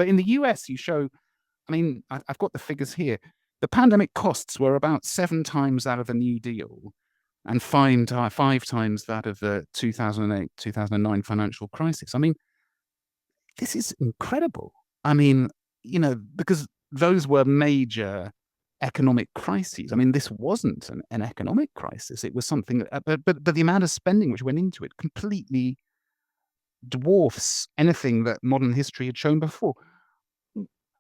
But in the US, you show, I mean, I've got the figures here. The pandemic costs were about 7 times that of the New Deal and 5 times that of the 2008, 2009 financial crisis. I mean, this is incredible. I mean, because those were major economic crises. I mean, this wasn't an economic crisis. It was something, but the amount of spending which went into it completely dwarfs anything that modern history had shown before.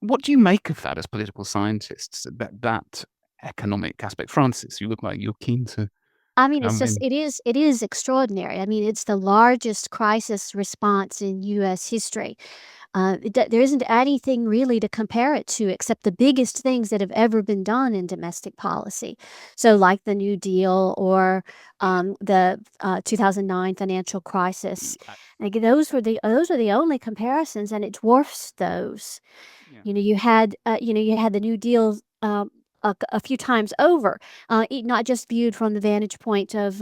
What do you make of that as political scientists, that economic aspect? Francis, you look like you're keen to I mean, it's come just in. it is extraordinary. I mean, it's the largest crisis response in U.S. history. There isn't anything really to compare it to except the biggest things that have ever been done in domestic policy. So, like the New Deal or the 2009 financial crisis. Y- I- Like those are the only comparisons, and it dwarfs those. Yeah. You had the New Deal. A few times over, not just viewed from the vantage point of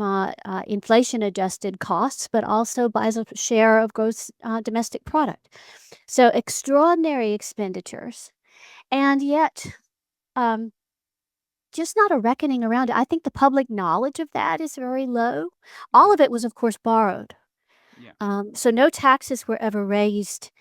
inflation adjusted costs, but also by as a share of gross domestic product. So extraordinary expenditures, and yet um, just not a reckoning around it. I think the public knowledge of that is very low. All Yeah. of it was, of course, borrowed. Yeah. So no taxes were ever raised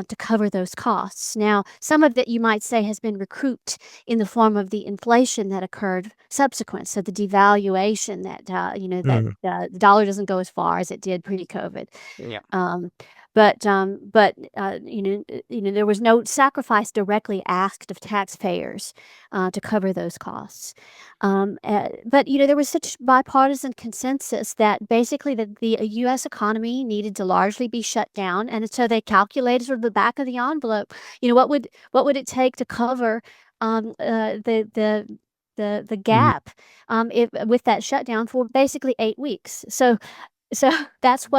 to cover those costs. Now, some of that you might say has been recouped in the form of the inflation that occurred subsequent. So the devaluation Mm. the dollar doesn't go as far as it did pre-COVID. Yeah. Um, but there was no sacrifice directly asked of taxpayers to cover those costs. But there was such bipartisan consensus that basically the U.S. economy needed to largely be shut down, and so they calculated sort of the back of the envelope. What would it take to cover the Mm. gap with that shutdown for basically 8 weeks. So Mm. that's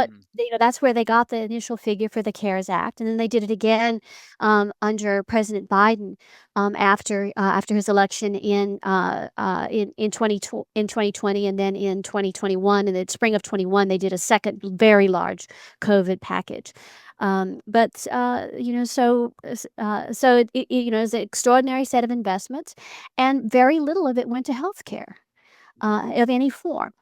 where they got the initial figure for the CARES Act, and then they did it again under President Biden after his election in 2020, and then in 2021, in the spring of 21, they did a second very large COVID package. So it's an extraordinary set of investments, and very little of it went to healthcare of any form.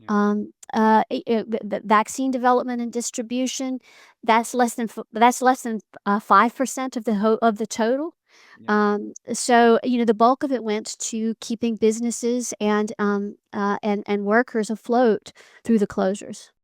Yeah. The vaccine development and distribution, that's less than 5% of the total. Yeah. So the bulk of it went to keeping businesses and workers afloat through the closures.